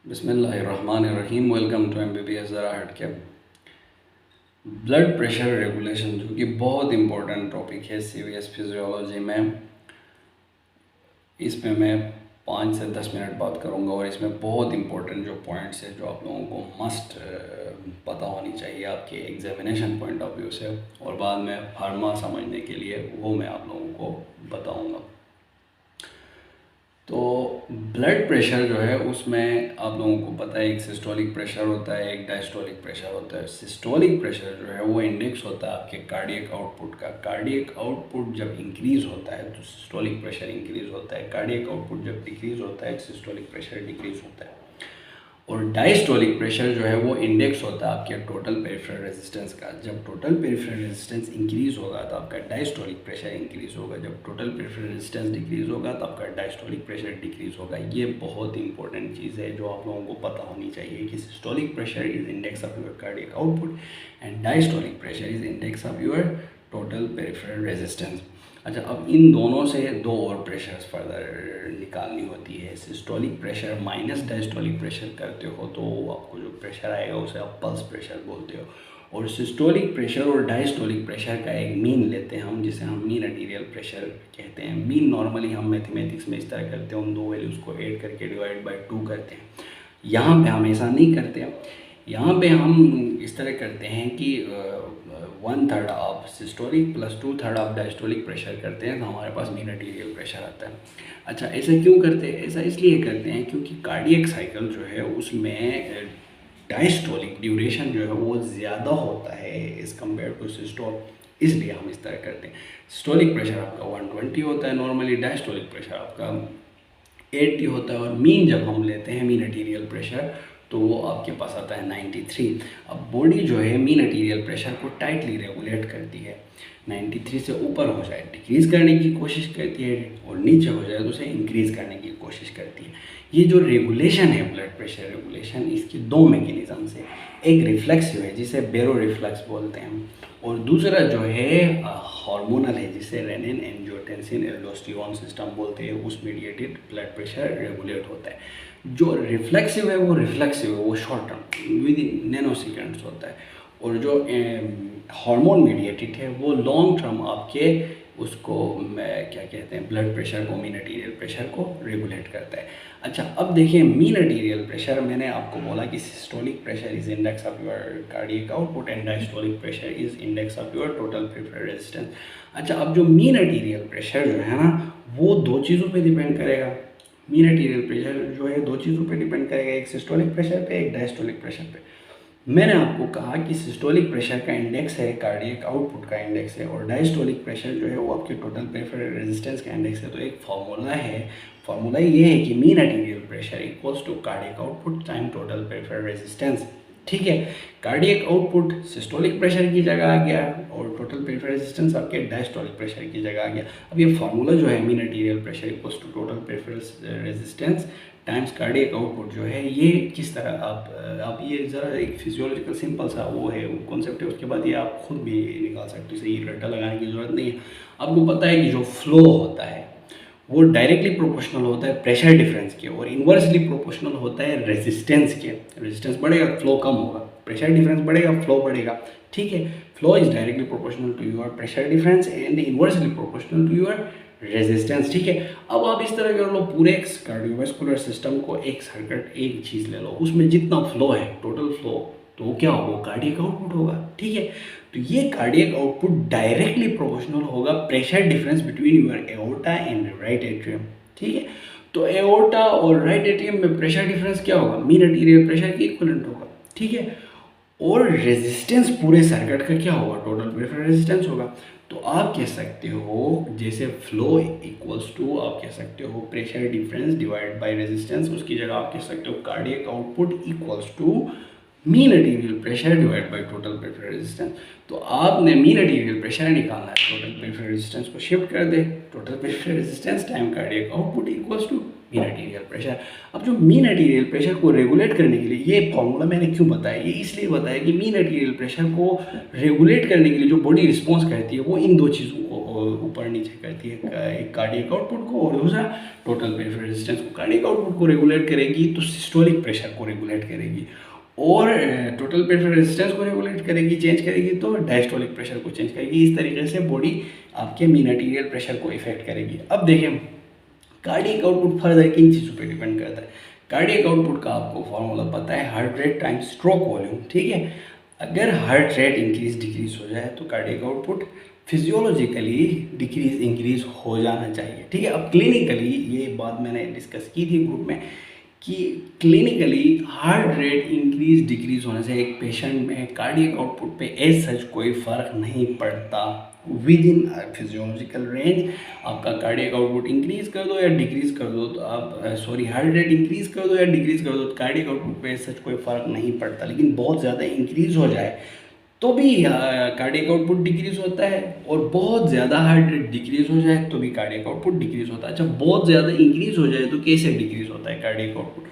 बिस्मिल्लाहिर्रहमानिर्रहीम। Welcome to MBBS ज़रा हटके। ब्लड प्रेशर रेगुलेशन जो कि बहुत इम्पोर्टेंट टॉपिक है CVS फिजियोलॉजी में। इसमें मैं 5 से 10 मिनट बात करूंगा और इसमें बहुत इम्पोर्टेंट जो पॉइंट्स है जो आप लोगों को मस्ट पता होनी चाहिए आपके एग्जामिनेशन पॉइंट ऑफ व्यू से, और बाद में फार्मा समझने के लिए वो मैं आप लोगों को बताऊंगा। तो ब्लड प्रेशर जो है उसमें आप लोगों को पता है एक सिस्टोलिक प्रेशर होता है, एक डायस्टोलिक प्रेशर होता है। सिस्टोलिक प्रेशर जो है वो इंडेक्स होता है आपके कार्डियक आउटपुट का। कार्डियक आउटपुट जब इंक्रीज़ होता है तो सिस्टोलिक प्रेशर इंक्रीज़ होता है। कार्डियक आउटपुट जब डिक्रीज़ होता है सिस्टोलिक प्रेशर डिक्रीज़ होता है। और डायस्टोलिक प्रेशर जो है वो इंडेक्स होता है आपके टोटल पेरिफेरल रेजिस्टेंस का। जब टोटल पेरिफेरल रेजिस्टेंस इंक्रीज़ होगा तो आपका डायस्टोलिक प्रेशर इंक्रीज़ होगा। जब टोटल पेरिफेरल रेजिस्टेंस डिक्रीज़ होगा तो आपका डायस्टोलिक प्रेशर डिक्रीज़ होगा। ये बहुत इंपॉर्टेंट चीज़ है जो आप लोगों को पता होनी चाहिए कि systolic pressure is index of your cardiac output and diastolic pressure is index of your total peripheral resistance. अच्छा, अब इन दोनों से दो और प्रेशर्स फर्दर निकालनी होती है। Systolic pressure minus diastolic pressure करते हो तो आपको जो प्रेशर आएगा उसे आप पल्स प्रेशर बोलते हो। और सिस्टोलिक प्रेशर और डायस्टोलिक प्रेशर का एक मीन लेते हैं हम, जिसे हम मीन आर्टीरियल प्रेशर कहते हैं। मीन नॉर्मली हम मैथमेटिक्स में इस तरह करते हैं, उन दो वैल्यूज़ को ऐड करके डिवाइड बाई 2 करते हैं। यहाँ पे हम ऐसा नहीं करते। यहाँ पे हम इस तरह करते हैं कि 1/3 of systolic plus 2/3 of diastolic pressure करते हैं तो हमारे पास मीन आर्टीरियल प्रेशर आता है। अच्छा, ऐसा क्यों करते हैं? ऐसा इसलिए करते हैं क्योंकि कार्डियक साइकिल जो है उसमें डायस्टोलिक ड्यूरेशन जो है वो ज़्यादा होता है एज़ कम्पेयर टू सिस्टोल, इसलिए हम इस तरह करते हैं। सिस्टोलिक प्रेशर आपका 120 होता है नॉर्मली, डायस्टोलिक प्रेशर आपका 80 होता है। और मीन जब हम लेते हैं मीन आर्टीरियल प्रेशर तो वो आपके पास आता है 93। अब बॉडी जो है मीन आर्टीरियल प्रेशर को टाइटली रेगुलेट करती है। 93 से ऊपर हो जाए डिक्रीज़ करने की कोशिश करती है, और नीचे हो जाए तो उसे इंक्रीज़ करने की कोशिश करती है। ये जो रेगुलेशन है ब्लड प्रेशर रेगुलेशन, इसके दो मैकेनिज़्म है। एक रिफ्लेक्सिव है जिसे बेरो रिफ्लेक्स बोलते हैं, और दूसरा जो है हार्मोनल है जिसे रेनिन एंजियोटेंसिन एल्डोस्टेरोन सिस्टम बोलते हैं। उस मीडिएटेड ब्लड प्रेशर रेगुलेट होता है। जो रिफ्लेक्सिव है वो short term with in nano seconds होता है, और जो हार्मोन मीडिएटेड है वो लॉन्ग टर्म आपके उसको क्या कहते हैं ब्लड प्रेशर को, मीन आर्टीरियल प्रेशर को रेगुलेट करता है। अच्छा, अब देखिए मीन आर्टीरियल प्रेशर, मैंने आपको बोला कि systolic pressure is index of your cardiac output and diastolic pressure is index of your total peripheral resistance. अच्छा, अब जो मीन आर्टीरियल प्रेशर जो है ना वो दो चीज़ों पे डिपेंड करेगा। मीन आर्टीरियल प्रेशर जो है दो चीज़ों पे डिपेंड करेगा, एक सिस्टोलिक प्रेशर पे, एक डायस्टोलिक प्रेशर पे। मैंने आपको कहा कि सिस्टोलिक प्रेशर का इंडेक्स है कार्डियक आउटपुट का इंडेक्स है, और डायस्टोलिक प्रेशर जो है वो आपके टोटल पेरिफेरल रेजिस्टेंस का इंडेक्स है। तो एक फार्मूला है, फार्मूला ये है कि mean arterial pressure equals to cardiac output time total peripheral resistance. ठीक है, कार्डियक आउटपुट सिस्टोलिक प्रेशर की जगह आ गया और टोटल पेरिफेरल रेजिस्टेंस आपके डायस्टोलिक प्रेशर की जगह आ गया। अब ये फार्मूला जो है mean arterial pressure equals to total peripheral resistance times cardiac output जो है, ये किस तरह आप ये ज़रा एक फिजियोलॉजिकल सिंपल सा वो है कॉन्सेप्ट है, उसके बाद ये आप खुद भी निकाल सकते हो, इसे ये रट्टा लगाने की ज़रूरत नहीं है। आपको पता है कि जो फ्लो होता है वो डायरेक्टली प्रोपोर्शनल होता है प्रेशर डिफरेंस के, और इन्वर्सली प्रोपोर्शनल होता है रेजिस्टेंस के। रेजिस्टेंस बढ़ेगा फ्लो कम होगा, प्रेशर डिफरेंस बढ़ेगा फ्लो बढ़ेगा। ठीक है, flow is directly proportional to your pressure difference and inversely proportional to your resistance. ठीक है, अब आप इस तरह कर लो, पूरे कार्डियोवास्कुलर सिस्टम को एक सर्किट, एक चीज़ ले लो, उसमें जितना फ्लो है टोटल फ्लो, तो वो क्या होगा? कार्डियक आउटपुट होगा। ठीक है, तो ये कार्डियक आउटपुट डायरेक्टली प्रोपोर्शनल होगा pressure difference between your aorta and right atrium. ठीक है, तो एओर्टा और राइट एट्रियम में प्रेशर डिफरेंस क्या होगा? मीन आर्टीरियल प्रेशर के इक्विवेलेंट होगा। ठीक है, और रेजिस्टेंस पूरे सर्किट का क्या होगा? टोटल पेरिफेरल रेजिस्टेंस होगा। तो आप कह सकते हो जैसे फ्लो इक्वल्स टू, आप कह सकते हो pressure difference divide by resistance, उसकी जगह आप कह सकते हो cardiac output equals to mean arterial pressure divide by total peripheral resistance. तो आपने मीन आर्टीरियल प्रेशर निकालना है, टोटल पेरिफेरल रेजिस्टेंस को शिफ्ट कर दे, total peripheral resistance time cardiac output equals to mean arterial pressure. अब जो मीन आर्टीरियल प्रेशर को रेगुलेट करने के लिए, ये फॉर्मूला मैंने क्यों बताया? ये इसलिए बताया कि मीन आर्टीरियल प्रेशर को रेगुलेट करने के लिए जो बॉडी रिस्पॉन्स करती है वो इन दो चीज़ों को ऊपर नीचे करती है एक कार्डियक आउटपुट को, और दूसरा टोटल पेरिफेरल रेजिस्टेंस को। कार्डियक आउटपुट को रेगुलेट करेगी तो सिस्टोलिक प्रेशर को रेगुलेट करेगी, और टोटल पेरिफेरल रेजिस्टेंस को रेगुलेट करेगी, चेंज करेगी तो डायस्टोलिक प्रेशर को चेंज करेगी। इस तरीके से बॉडी आपके मीन आर्टीरियल प्रेशर को इफेक्ट करेगी। अब देखिए कार्डियक आउटपुट फर्दर किन चीज़ों पे डिपेंड करता है। कार्डियक आउटपुट का आपको फॉर्मूला पता है, heart rate times stroke volume, ठीक है। अगर हार्ट रेट इंक्रीज डिक्रीज हो जाए तो cardiac output physiologically decrease increase हो जाना चाहिए, ठीक है। अब क्लिनिकली ये बात मैंने डिस्कस की थी ग्रुप में कि clinically heart rate increase decrease होने से एक पेशेंट में कार्डियक आउटपुट पे एज सच कोई फ़र्क नहीं पड़ता। विद इन फिजियोलॉजिकल रेंज आपका कार्डियक आउटपुट इंक्रीज कर दो या डिक्रीज कर दो तो आप हार्ट रेट इंक्रीज कर दो या डिक्रीज कर दो तो कार्डियक आउटपुट पे सच कोई फ़र्क नहीं पड़ता। लेकिन बहुत ज़्यादा इंक्रीज हो जाए तो भी कार्डियक आउटपुट डिक्रीज होता है, और बहुत ज़्यादा हार्ट रेट डिक्रीज हो जाए तो भी कार्डियक आउटपुट डिक्रीज होता है। अच्छा, बहुत ज़्यादा इंक्रीज हो जाए तो कैसे डिक्रीज होता है कार्डियक आउटपुट?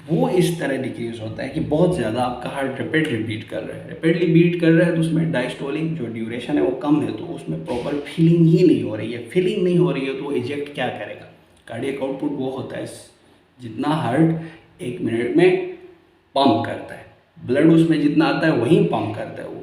वो इस तरह डिक्रीज होता है कि बहुत ज़्यादा आपका हार्ट रैपिडली बीट कर रहा है, रैपिडली बीट कर रहा है तो उसमें डायस्टोलिक जो ड्यूरेशन है वो कम है, तो उसमें प्रॉपर फीलिंग ही नहीं हो रही है। फीलिंग नहीं हो रही है तो वो इजेक्ट क्या करेगा? कार्डियक आउटपुट वो होता है जितना हार्ट 1 मिनट में पंप करता है, ब्लड उसमें जितना आता है वही पंप करता है। वो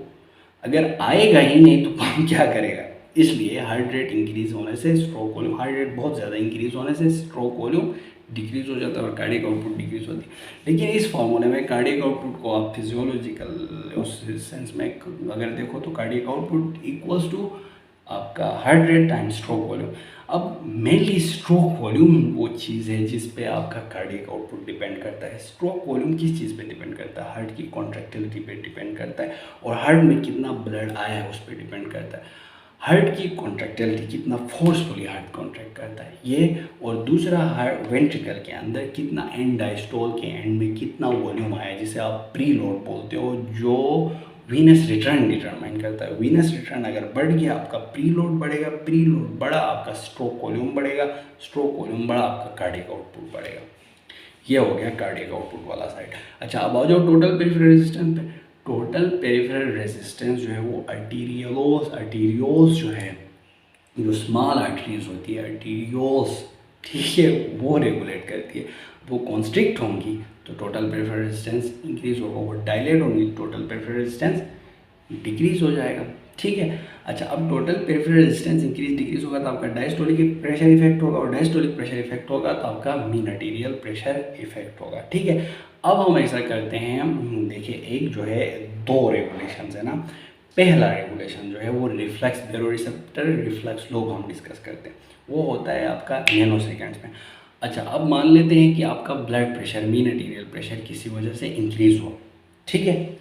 अगर आएगा ही नहीं तो पंप क्या करेगा? इसलिए हार्ट रेट इंक्रीज होने से स्ट्रोक वॉल्यूम, हार्ट रेट बहुत ज़्यादा इंक्रीज होने से स्ट्रोक वॉल्यूम डिक्रीज हो जाता है और कार्डियक आउटपुट डिक्रीज होती है। लेकिन इस फॉर्मूले में कार्डियक आउटपुट को आप फिजियोलॉजिकल उस सेंस में अगर देखो तो कार्डियक आउटपुट इक्वल्स टू आपका heart rate time stroke volume. अब मेनली स्ट्रोक वॉल्यूम वो चीज़ है जिस पे आपका कार्डियक आउटपुट डिपेंड करता है। स्ट्रोक वॉल्यूम किस चीज़ पे डिपेंड करता है? हार्ट की कॉन्ट्रैक्टिलिटी पे डिपेंड करता है, और हार्ट में कितना ब्लड आया है उस पर डिपेंड करता है। हार्ट की कॉन्ट्रैक्टिलिटी कितना फोर्सफुली हार्ट कॉन्ट्रैक्ट करता है ये, और दूसरा हार्ट वेंट्रिकल के अंदर कितना एंड डायस्टोल के एंड में कितना वॉल्यूम आया है, जिसे आप प्री लोड बोलते हो, जो वीनस रिटर्न डिटरमाइन करता है। वीनस रिटर्न अगर बढ़ गया आपका प्री लोड बढ़ेगा, प्री लोड बढ़ा आपका स्ट्रोक वॉल्यूम बढ़ेगा, स्ट्रोक वॉल्यूम बढ़ा आपका कार्डियक आउटपुट बढ़ेगा। ये हो गया कार्डियक आउटपुट वाला साइड। अच्छा, अब आ जाओ टोटल पेरिफेरल रेजिस्टेंस पे। टोटल पेरिफेरल रेजिस्टेंस जो है वो आर्टीरियोल्स जो है, जो स्मॉल आर्टरीज होती है आर्टीरियोल्स, ठीक है, वो रेगुलेट करती है। वो कॉन्स्ट्रिक्ट होंगी तो टोटल पेरिफेरल रेजिस्टेंस इंक्रीज होगा, वो डायलेट होंगी टोटल पेरिफेरल रेजिस्टेंस डिक्रीज हो जाएगा, ठीक है। अच्छा, अब total peripheral resistance increase decrease होगा तो आपका डायस्टोलिक प्रेशर इफेक्ट होगा, और डायस्टोलिक प्रेशर इफेक्ट होगा तो आपका मीन आर्टीरियल प्रेशर इफेक्ट होगा, ठीक है। अब हम ऐसा करते हैं, देखिए एक जो है 2 रेगुलेशन है ना। पहला रेगुलेशन जो है वो रिफ्लेक्स बेरोरिसेप्टर रिफ्लेक्स लोब हम डिस्कस करते हैं, वो होता है आपका नैनो सेकेंड्स में। अच्छा, अब मान लेते हैं कि आपका blood pressure, mean arterial pressure किसी वजह से इंक्रीज हो, ठीक है।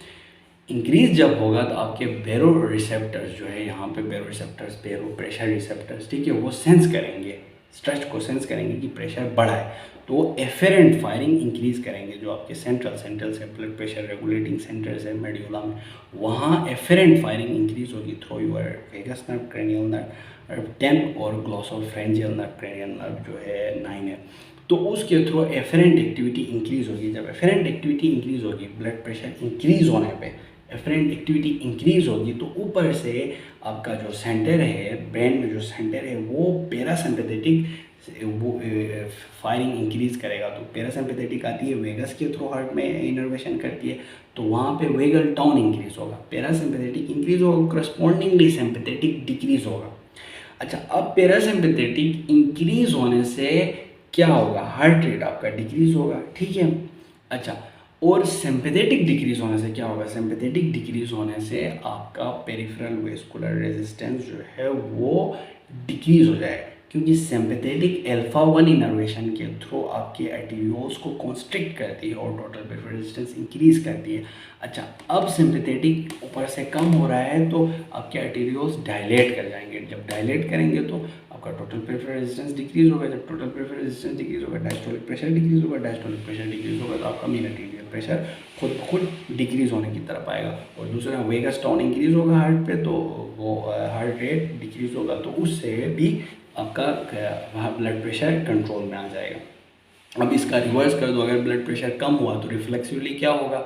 इंक्रीज जब होगा तो आपके बेरो रिसेप्टर्स जो है, यहाँ पे बेरो रिसेप्टर्स, बेरो प्रेशर रिसेप्टर्स, ठीक है, वो सेंस करेंगे, स्ट्रेच को सेंस करेंगे कि प्रेशर बढ़ा है, तो वो एफेरेंट फायरिंग इंक्रीज करेंगे। जो आपके सेंट्रल से ब्लड प्रेशर रेगुलेटिंग सेंटर्स है मेडुला में, वहाँ एफेरेंट फायरिंग इंक्रीज होगी through your vagus nerve, cranial nerve 10 और ग्लॉसोफेरेंजियल नर्व, क्रेनियल नर्व जो है 9 है, तो उसके थ्रू एफेरेंट एक्टिविटी इंक्रीज होगी। जब एफेरेंट एक्टिविटी इंक्रीज होगी, ब्लड प्रेशर इंक्रीज होने पे एफरेंट एक्टिविटी इंक्रीज होगी, तो ऊपर से आपका जो सेंटर है, ब्रेन में जो सेंटर है, वो पैरासिम्पैथेटिक वो फायरिंग इंक्रीज करेगा। तो पैरासिम्पैथेटिक आती है वेगस के थ्रू, हार्ट में इनर्वेशन करती है, तो वहाँ पे वेगल टोन इंक्रीज होगा, पैरासिम्पैथेटिक इंक्रीज होगा, करस्पॉन्डिंगली सिम्पैथेटिक डिक्रीज होगा। अच्छा, अब पैरासिम्पैथेटिक इंक्रीज होने से क्या होगा? हार्ट रेट आपका डिक्रीज होगा, ठीक है। अच्छा, और सिंपैथेटिक डिक्रीज होने से क्या होगा? सिंपैथेटिक डिक्रीज होने से आपका पेरिफेरल वेस्कुलर रेजिस्टेंस जो है वो डिक्रीज हो जाएगा, क्योंकि सिंपैथेटिक अल्फा 1 इनर्वेशन के थ्रू आपके आर्टेरियोल्स को कॉन्स्ट्रिक्ट करती है और टोटल पेरिफेरल रेजिस्टेंस इंक्रीज करती है। अच्छा, अब सिंपैथेटिक ऊपर से कम हो रहा है तो आपके आर्टेरियोल्स डायलेट कर जाएंगे। जब डायलेट करेंगे तो आपका टोटल पेरिफेरल रेजिस्टेंस डिक्रीज होगा। जब टोटल पेरिफेरल रेजिस्टेंस डिक्रीज होगा, डायस्टोलिक प्रेशर डिक्रीज होगा, डायस्टोलिक प्रेशर डिक्रीज होगा तो आपका मीन आर्टेरियल प्रेशर खुद ब खुद डिक्रीज होने की तरफ आएगा। और दूसरा वेगस टोन इंक्रीज होगा हार्ट पे, तो वो हार्ट रेट डिक्रीज होगा, तो उससे भी आपका ब्लड प्रेशर कंट्रोल में आ जाएगा। अब इसका रिवर्स कर दो, अगर ब्लड प्रेशर कम हुआ तो रिफ्लेक्सिवली क्या होगा?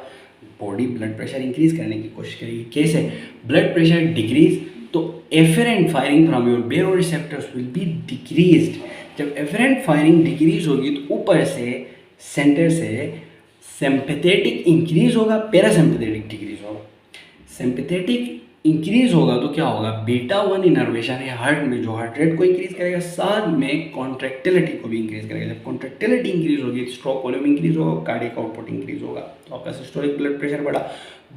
बॉडी ब्लड प्रेशर इंक्रीज करने की कोशिश करेगी। कैसे? ब्लड प्रेशर डिक्रीज तो afferent firing from your baroreceptors will be decreased. जब एफरेंट फायरिंग डिक्रीज होगी तो ऊपर से सेंटर से सिंपैथेटिक इंक्रीज होगा, पैरासिम्पैथेटिक डिक्रीज होगा। सिंपैथेटिक इंक्रीज होगा तो क्या होगा, बीटा 1 इनर्वेशन है हार्ट में जो हार्ट रेट को इंक्रीज करेगा, साथ में कॉन्ट्रैक्टिलिटी को भी इंक्रीज करेगा। जब कॉन्ट्रैक्टिलिटी इंक्रीज होगी स्ट्रोक वॉल्यूम इंक्रीज होगा, कार्डियक आउटपुट इंक्रीज होगा, तो आपका सिस्टोलिक ब्लड प्रेशर बढ़ा।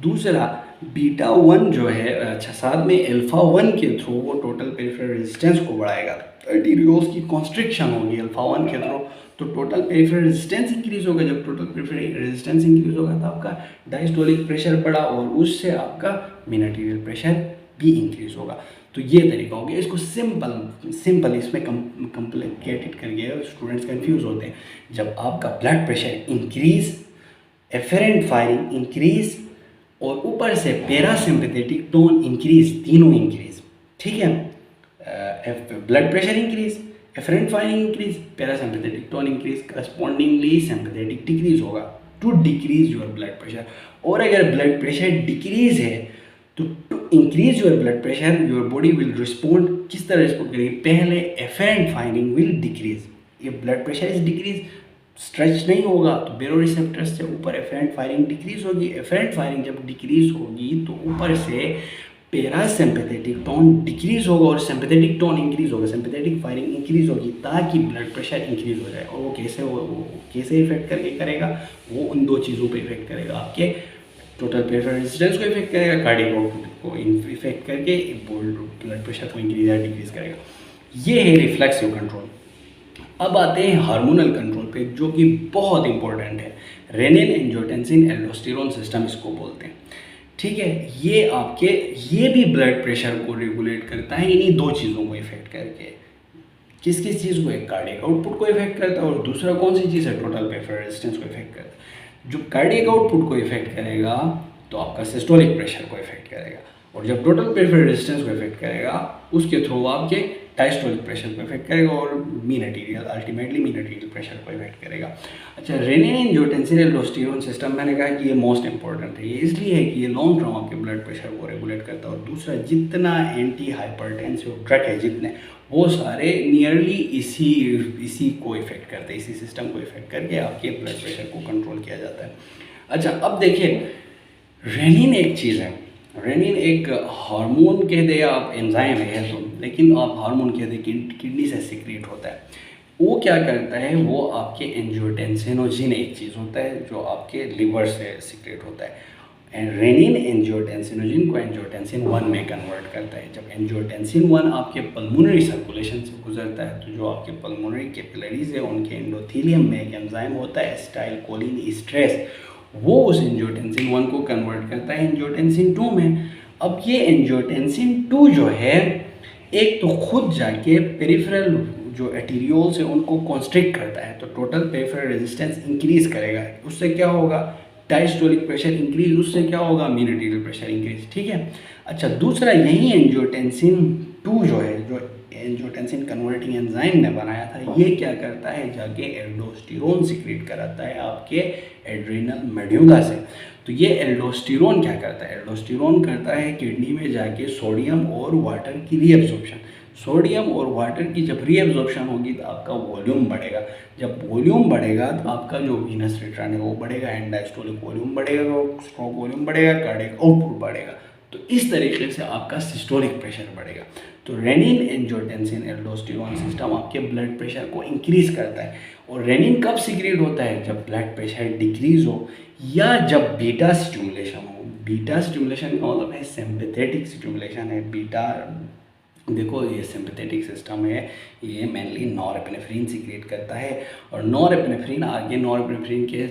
दूसरा बीटा 1 जो है, अच्छा साथ में अल्फा 1 के थ्रू वो टोटल पेरिफेरल रेजिस्टेंस को बढ़ाएगा, आर्टेरियोल्स की कॉन्स्ट्रिक्शन होगी अल्फा 1 के थ्रू, तो टोटल पेरिफेरल रेजिस्टेंस इंक्रीज होगा। जब टोटल पेरिफेरल रेजिस्टेंस इंक्रीज होगा तो आपका डायस्टोलिक प्रेशर बढ़ा और उससे आपका मीन आर्टेरियल प्रेशर भी इंक्रीज होगा। तो ये तरीका हो गया। इसको सिंपल इसमें कॉम्प्लिकेटेड करके स्टूडेंट्स कंफ्यूज होते हैं। जब आपका blood pressure increase, afferent firing increase और ऊपर से पैरासिम्पैथेटिक टोन इंक्रीज, तीनों इंक्रीज, ठीक है, blood pressure increase, afferent firing increase, parasympathetic tone increase, correspondingly sympathetic decrease होगा to decrease your blood pressure. और अगर ब्लड प्रेशर डिक्रीज है तो to increase your blood pressure your body will respond, किस तरह रिस्पॉन्ड करेगी, पहले एफरेंट फायरिंग विल डिक्रीज। ये blood pressure is decrease, stretch नहीं होगा तो बेरोरिसेप्टर्स से ऊपर एफरेंट फायरिंग डिक्रीज होगी। एफरेंट फायरिंग जब डिक्रीज होगी तो ऊपर से पैरासिम्पैथेटिक टोन डिक्रीज होगा और सिंपैथेटिक टोन इंक्रीज होगा, सिंपैथेटिक फायरिंग इंक्रीज होगी ताकि ब्लड प्रेशर इंक्रीज हो जाए। और वो कैसे इफेक्ट करके करेगा, वो उन दो चीज़ों पे इफेक्ट करेगा, आपके टोटल पेरिफेरल रेजिस्टेंस को इफेक्ट करेगा, कार्डियक आउटपुट को इफेक्ट करके ब्लड प्रेशर को इंक्रीज या डिक्रीज करेगा। ये है रिफ्लेक्सिव कंट्रोल। अब आते हैं हार्मोनल कंट्रोल पे, जो कि बहुत इंपॉर्टेंट है। रेनिन, एंजियोटेंसिन, एल्डोस्टेरोन सिस्टम इसको बोलते हैं, ठीक है। ये भी ब्लड प्रेशर को रेगुलेट करता है, इन्हीं दो चीज़ों को इफेक्ट करके। किस चीज़ को, एक कार्डियक आउटपुट को इफेक्ट करता है और दूसरा कौन सी चीज़ है, टोटल पेरिफेरल रेजिस्टेंस को इफेक्ट करता है। जो कार्डियक आउटपुट को इफेक्ट करेगा तो आपका सिस्टोलिक प्रेशर को इफेक्ट करेगा, और जब टोटल पेरिफेरल रेजिस्टेंस को इफेक्ट करेगा उसके थ्रू आपके डायस्टोलिक प्रेशर को इफेक्ट करेगा और mean arterial, ultimately mean arterial pressure को इफेक्ट करेगा। अच्छा, रेनिन, एंजियोटेंसिन, एल्डोस्टेरोन सिस्टम, मैंने कहा कि ये मोस्ट इंपॉर्टेंट है। ये इसलिए है कि ये लॉन्ग टर्म आपके ब्लड प्रेशर को रेगुलेट करता है। और दूसरा, जितना एंटी हाइपरटेंसिव ड्रग है जितने, वो सारे नियरली इसी को इफेक्ट करते हैं, इसी सिस्टम को इफेक्ट करके आपके ब्लड प्रेशर को कंट्रोल किया जाता है। अच्छा, अब देखिए, रेनिन एक चीज़ है, रेनिन एक हार्मोन कह दे आप, एंजाइम है तो, लेकिन आप हार्मोन कह दे, किडनी से सिक्रीट होता है। वो क्या करता है, वो आपके एंजियोटेंसिनोजिन एक चीज़ होता है जो आपके लिवर से सिक्रेट होता है। एंड रेनिन एंजियोटेंसिनोजिन को एंजियोटेंसिन 1 में कन्वर्ट करता है। जब एंजियोटेंसिन 1 आपके पल्मोनरी सर्कुलेशन से गुजरता है तो जो आपके पल्मोनरी कैपिलरीज है उनके एंडोथेलियम में एक एंजाइम होता है एसिटाइलकोलिन एस्ट्रेस, वो उस एंजियोटेंसिन 1 को कन्वर्ट करता है एंजियोटेंसिन 2 में। अब ये एंजियोटेंसिन 2 जो है, एक तो खुद जाके पेरिफेरल जो आर्टेरियोल्स है उनको कॉन्स्ट्रिक्ट करता है, तो टोटल पेरिफेरल रेजिस्टेंस इंक्रीज करेगा। उससे क्या होगा, डायस्टोलिक प्रेशर इंक्रीज, उससे क्या होगा, मीन आर्टेरियल प्रेशर इंक्रीज, ठीक है। अच्छा, दूसरा, यही एंजियोटेंसिन 2 जो है, जो एंजियोटेंसिन कन्वर्टिंग एंजाइम ने बनाया था, ये क्या करता है, जाके एल्डोस्टेरोन सिक्रेट कराता है आपके एड्रिनल मेड्यूला से। तो ये एल्डोस्टेरोन क्या करता है, एल्डोस्टेरोन करता है किडनी में जाके सोडियम और वाटर की रीअब्जॉर्प्शन। सोडियम और वाटर की जब रीअब्जॉर्प्शन होगी तो आपका वॉल्यूम बढ़ेगा। जब वॉल्यूम बढ़ेगा तो आपका जो वीनस रिटर्न है वो बढ़ेगा, एंड डायस्टोलिक वॉल्यूम बढ़ेगा, स्ट्रोक वॉल्यूम बढ़ेगा, कार्डियक आउटपुट बढ़ेगा। तो इस तरीके से आपका सिस्टोलिक प्रेशर बढ़ेगा। तो रेनिन, एंजियोटेंसिन, एल्डोस्टेरोन सिस्टम आपके ब्लड प्रेशर को इंक्रीज करता है। और रेनिन कब सिक्रेट होता है, जब ब्लड प्रेशर डिक्रीज हो या जब बीटा स्टिमुलेशन हो। बीटा स्टिमुलेशन का मतलब है सिंपैथेटिक स्टिमुलेशन है। बीटा, देखो ये सिंपैथेटिक सिस्टम है, ये मेनली नॉरएपिनेफ्रिन सीक्रेट करता है। और नॉरएपिनेफ्रिन नॉरएपिनेफ्रिन के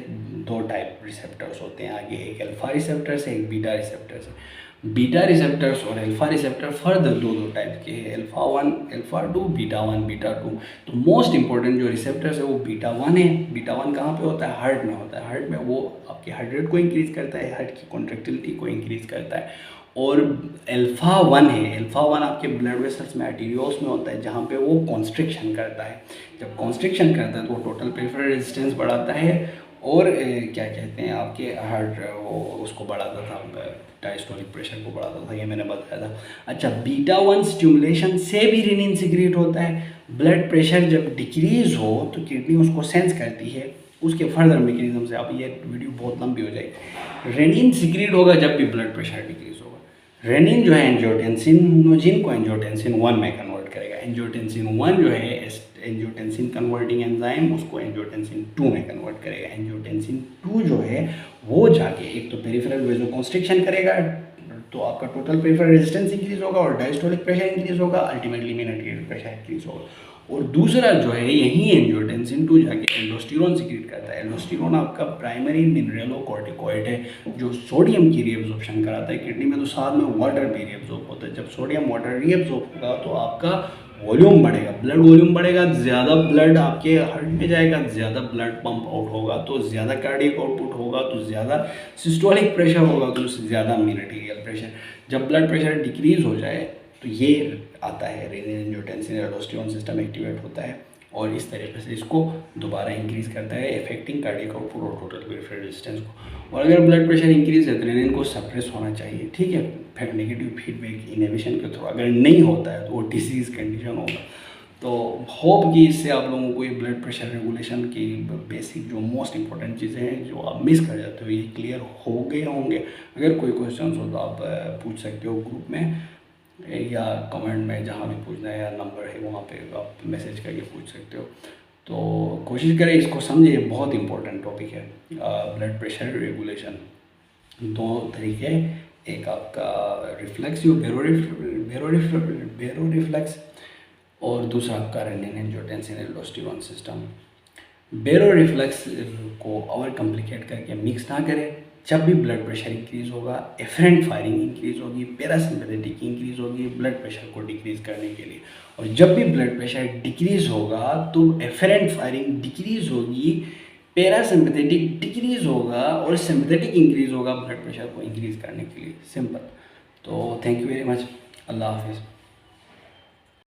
2 टाइप रिसेप्टर्स होते हैं आगे, एक अल्फा रिसेप्टर्स है, एक बीटा रिसेप्टर्स है। बीटा रिसेप्टर्स और अल्फा रिसेप्टर फर्दर दो टाइप के हैं, अल्फा 1, अल्फा 2, बीटा 1, बीटा 2। तो मोस्ट इंपॉर्टेंट जो रिसेप्टर्स है वो बीटा 1 है। बीटा 1 कहाँ पे होता है, हार्ट में होता है। हार्ट में वो आपके हार्ट रेट को इंक्रीज करता है, हार्ट की कॉन्ट्रैक्टिलिटी को इंक्रीज करता है। और अल्फा 1 है, अल्फा 1 आपके ब्लड वेसल्स में, आर्टेरियोल्स में होता है, जहाँ पे वो कॉन्स्ट्रिक्शन करता है। जब कॉन्स्ट्रिक्शन करता है तो वो टोटल पेरिफेरल रेजिस्टेंस बढ़ाता है और क्या कहते हैं आपके हार्ट वो उसको बढ़ाता था, डायस्टोलिक प्रेशर को बढ़ाता था, ये मैंने बताया था। अच्छा, बीटा 1 स्टिमुलेशन से भी रेनिन सिक्रीट होता है। ब्लड प्रेशर जब डिक्रीज हो तो किडनी उसको सेंस करती है, उसके फर्दर मैकेनिज्म से, अब ये वीडियो बहुत लंबी हो जाएगी। रेनिन सिक्रीट होगा जब भी ब्लड प्रेशर डिक्रीज होगा। रेनिन जो है एंजियोटेंसिनोजिन को एंजियोटेंसिन 1 में कन्वर्ट करेगा। एंजियोटेंसिन 1 जो है एंजियोटेंसिन कन्वर्टिंग एंजाइम, उसको एंजियोटेंसिन 2 में कन्वर्ट करेगा। एंजियोटेंसिन 2 जो है वो जाके एक तो पेरिफेरल वेसोकंस्ट्रिक्शन करेगा, तो आपका टोटल पेरिफेरल रेजिस्टेंस इंक्रीज होगा और डायस्टोलिक प्रेशर इंक्रीज होगा, ultimately mean arterial pressure increase होगा। और दूसरा जो है यही एंजियोटेंसिन 2 जाके एल्डोस्टेरोन सिक्रीट करता है। एल्डोस्टेरोन आपका प्राइमरी मिनरलोकॉर्टिकॉइड है जो सोडियम की रीअब्जॉर्प्शन कराता है किडनी में, तो साथ में वाटर भी रीअब्जॉर्ब होता है। जब सोडियम वाटर रीअब्जॉर्ब होगा तो आपका वॉल्यूम बढ़ेगा, ब्लड वॉल्यूम बढ़ेगा, ज़्यादा ब्लड आपके हार्ट में जाएगा, ज़्यादा ब्लड पंप आउट होगा तो ज़्यादा कार्डियक आउटपुट होगा, तो ज़्यादा सिस्टोलिक प्रेशर होगा, तो ज़्यादा मीन आर्टेरियल प्रेशर। जब ब्लड प्रेशर डिक्रीज हो जाए तो ये आता है renin angiotensin aldosterone system activate होता है और इस तरीके से इसको दोबारा इंक्रीज करता है, इफेक्टिंग कार्डियक आउटपुट और टोटल पेरिफेरल रेजिस्टेंस को। और अगर ब्लड प्रेशर इंक्रीज है तो रेनिन को सप्रेस होना चाहिए, ठीक है, फिर नेगेटिव फीडबैक इनहिबिशन के थ्रू। अगर नहीं होता है तो वो डिसीज़ कंडीशन होगा। तो होप कि इससे आप लोगों को ये ब्लड प्रेशर रेगुलेशन की बेसिक जो मोस्ट इंपॉर्टेंट चीज़ें हैं जो आप मिस कर जाते हो ये क्लियर हो गए होंगे। अगर कोई क्वेश्चन हो तो आप पूछ सकते हो ग्रुप में या कमेंट में, जहाँ भी पूछना है, या नंबर है वहाँ पे आप मैसेज करके पूछ सकते हो। तो कोशिश करें इसको समझे, बहुत इंपॉर्टेंट टॉपिक है। ब्लड प्रेशर रेगुलेशन दो तरीके, एक आपका रिफ्लेक्सिव बेरो रिफ्लेक्स और दूसरा आपका रेनिन एंजियोटेंसिन एल्डोस्टेरोन सिस्टम। बेरो रिफ्लेक्स को ओवर कॉम्प्लिकेट करके मिक्स ना करें। जब भी ब्लड प्रेशर इंक्रीज होगा, एफरेंट फायरिंग इंक्रीज होगी, पैरासिम्पैथेटिक इंक्रीज होगी ब्लड प्रेशर को डिक्रीज करने के लिए। और जब भी ब्लड प्रेशर डिक्रीज होगा तो एफरेंट फायरिंग डिक्रीज होगी, पैरासिम्पैथेटिक डिक्रीज होगा और सिम्पैथेटिक इंक्रीज होगा ब्लड प्रेशर को इंक्रीज करने के लिए। सिंपल। तो थैंक यू वेरी मच। अल्लाह हाफिज़।